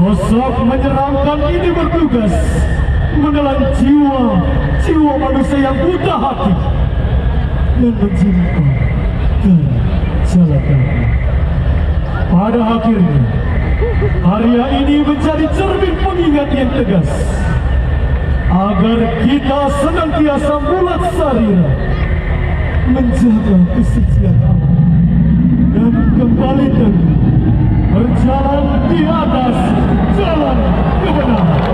Sosok menyeramkan ini bertugas menelan jiwa manusia yang buta hati dan menjinakkan dari jalan damai. Pada akhirnya, karya ini menjadi cermin pengingat yang tegas agar kita senantiasa mulat sarira, menjaga kesucian hati dan kembali tegak berjalan di atas jalan kebenaran.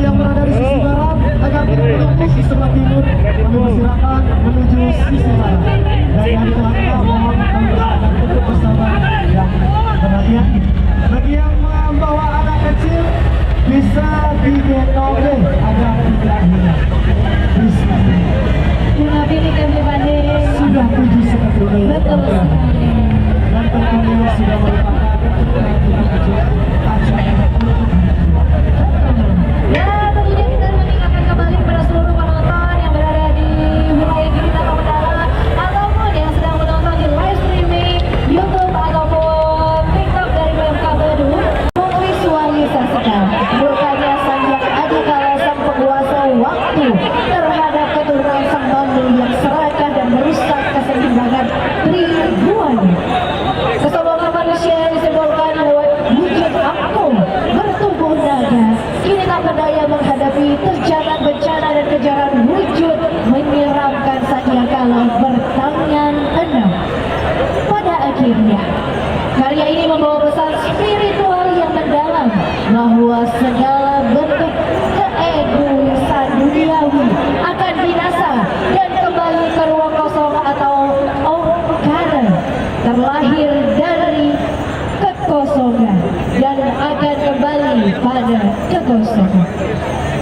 yang berada di sisi barat akan menuju di sebelah timur, kami persilakan menuju sisi barat. Dan yang di tengah-tengah mohon kami persilakan untuk bersabar dan berhati-hati. Bagi yang membawa anak kecil bisa digendong agar tidak hilang. Terima kasih kami banding. Sudah 7 seperti ini. Betul sekali. Dan tentunya sudah merupakan Ya, tentunya kita mengingatkan kembali kepada seluruh penonton yang berada di wilayah kita Pamekaran ataupun yang sedang menonton di live streaming YouTube ataupun TikTok dari BMK Badung, memvisualisasikan bukannya Sanjang Adikala sang penguasa waktu terhadap keturunan sang Bandung yang serakah dan merusak keseimbangan ribuan. Kesombongan manusia yang disimbolkan lewat wujud angkung bertubuh naga kini tak berdaya menghadapi terjangan bencana dan kejaran wujud menyeramkan Sanjangkala bertangan enam. Pada akhirnya karya ini membawa pesan spiritual yang mendalam bahwa segala bentuk keegoisan duniawi akan binasa dan kembali ke ruang kosong atau Omkara, terlahir dari kekosongan dan akan kembali pada kekosongan.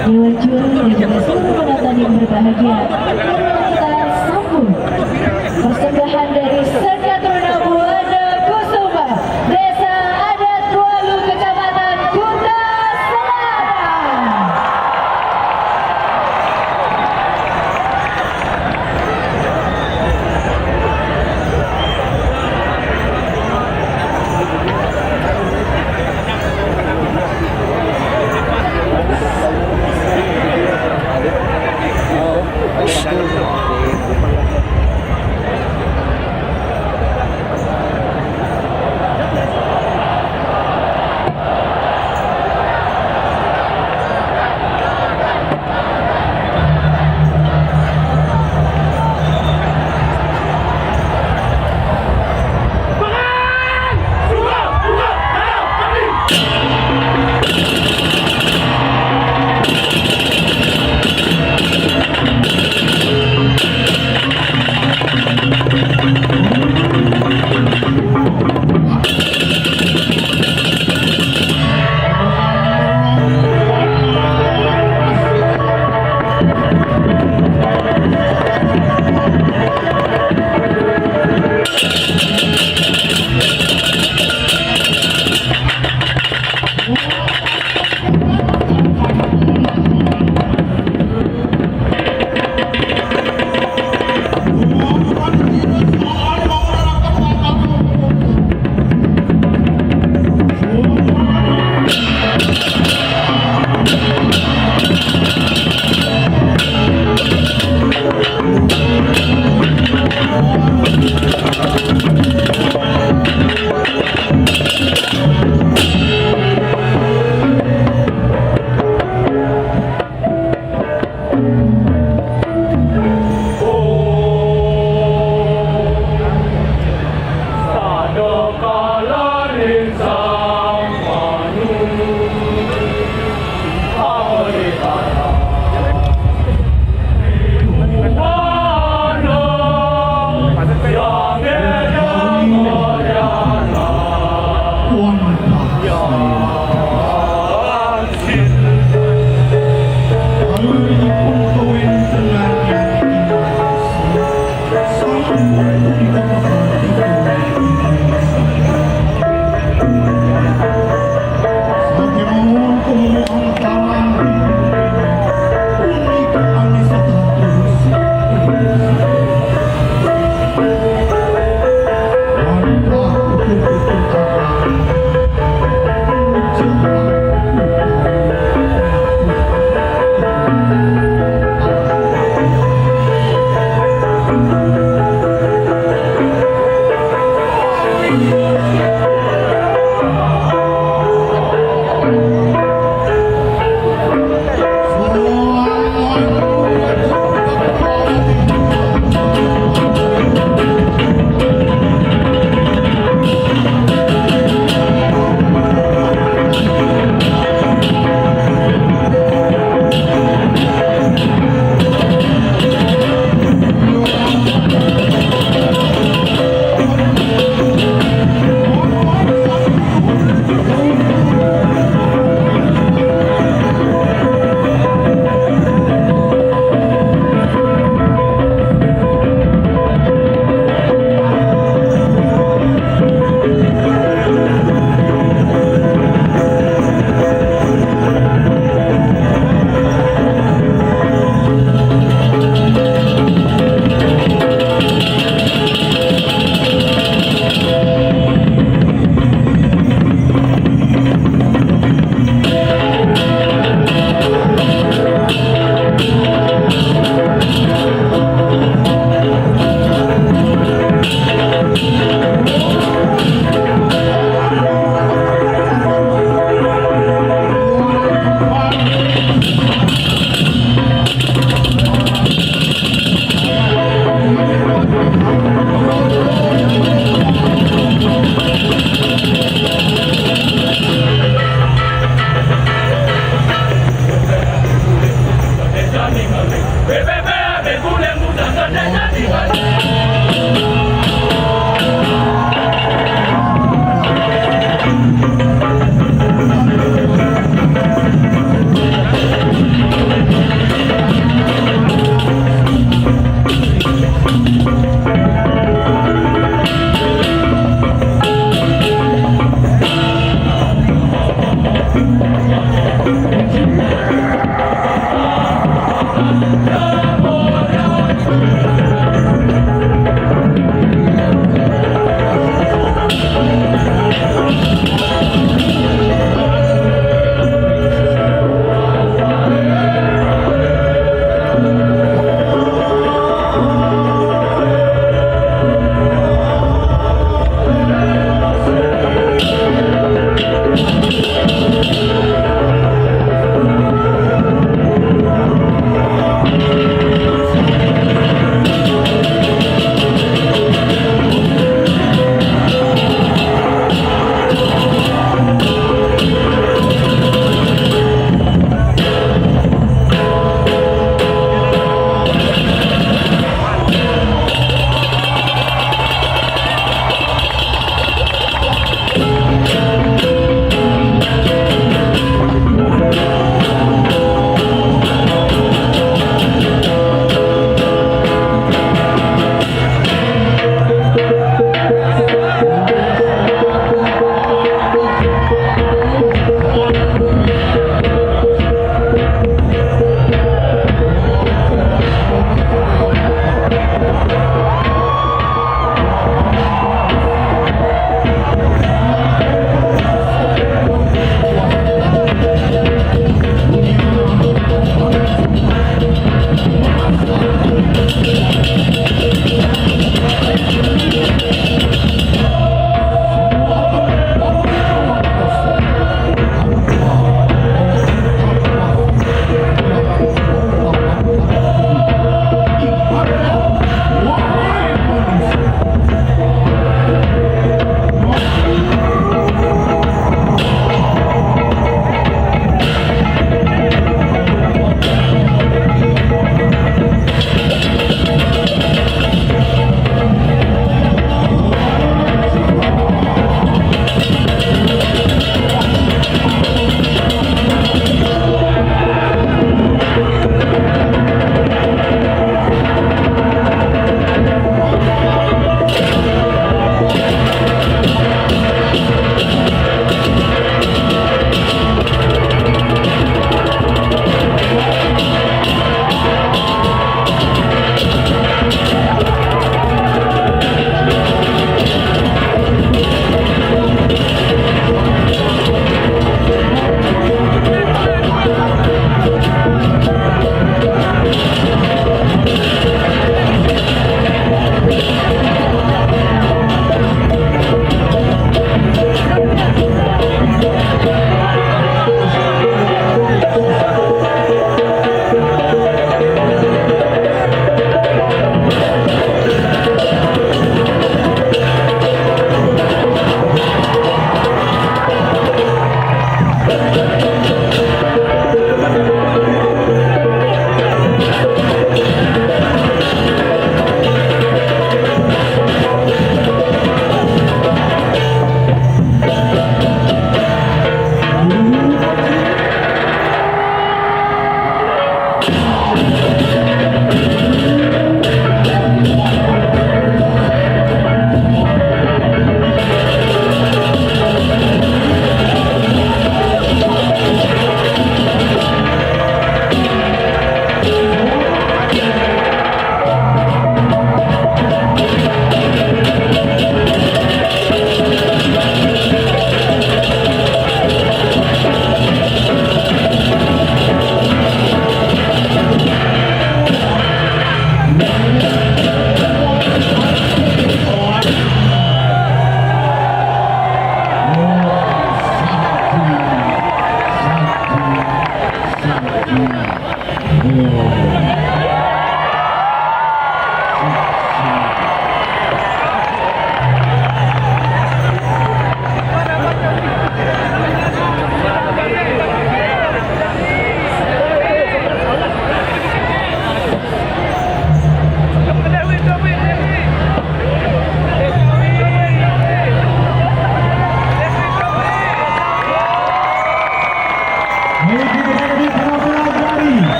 Dewa Juri dan juga seluruh penonton yang berbahagia, marilah kita sambut persembahan dari Sangga Taruna Buana Kusuma, Desa Adat Walu, Kecamatan Kuta Selatan.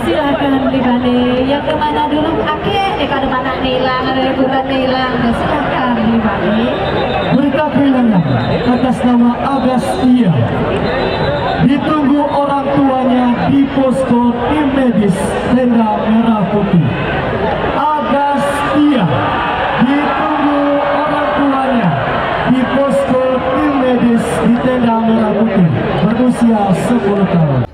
Silakan pribadi yang kemana dulu kada mana nilang ada liburan nilang silakan pribadi. Berita kehilangan atas nama Agastya ditunggu orang tuanya di posko tim medis tenda merah putih. Agastya ditunggu orang tuanya di posko tim medis di tenda merah putih berusia 10 tahun.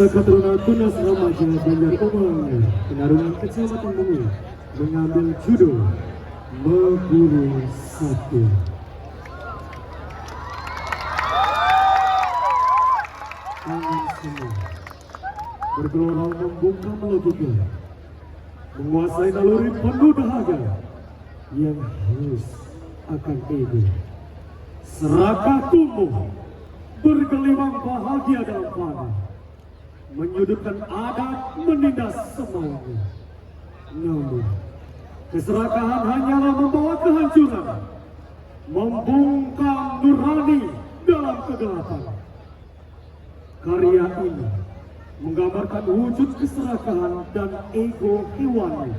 Seketurunan Tunas Remaja Banjar Omong Penarungan Kecamatan Bungu mengambil judul Memburu Satu. Tangan semua bergelora membungkam logika, menguasai naluri penuh dahaga yang halus akan ego. Serakah tumbuh bergelimang bahagia dalam fana, menyudutkan adat, menindas semaunya. Namun, keserakahan hanyalah membawa kehancuran, membungkam nurani dalam kegelapan. Karya ini menggambarkan wujud keserakahan dan ego hewani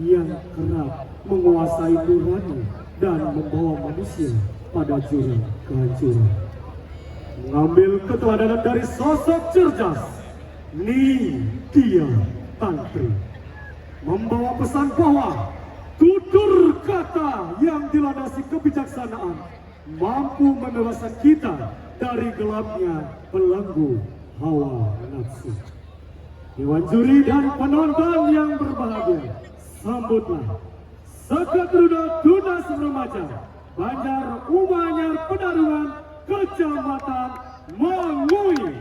yang kerap menguasai nurani dan membawa manusia pada jurang kehancuran. Mengambil keteladanan dari sosok cerdas Nitya Tantri, membawa pesan bahwa tutur kata yang dilandasi kebijaksanaan mampu membebaskan kita dari gelapnya belenggu hawa nafsu. Dewan juri dan penonton yang berbahagia, sambutlah Seketurunan Tunas Remaja Banjar Umanyar Penarungan Kecamatan Mangui.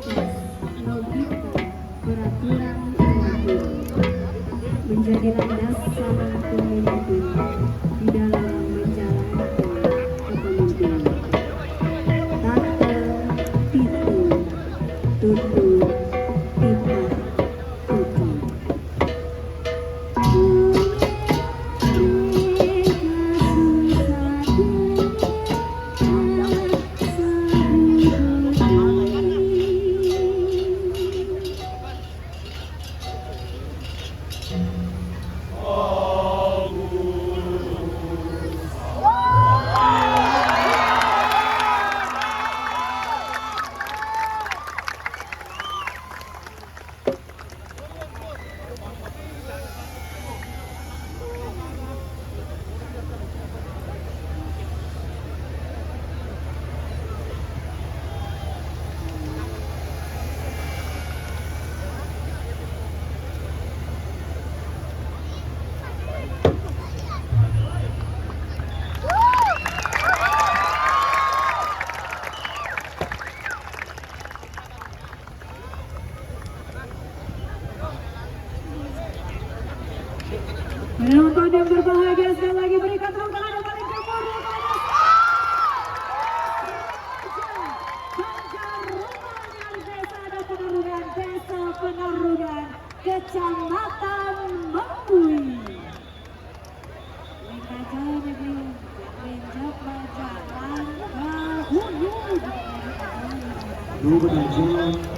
Tes logika peraturan peraturan menjadi landasan pemimpin di dalam menjalankan kepemimpinan. Tata, titu, tutu, tita, tutu. Penonton yang berbahagia sekali lagi berikan tepuk tangan yang paling gemuruh kepada Desa Penarungan, Kecamatan Mengui. Mengajar negeri, menjak bajaran, Gubernur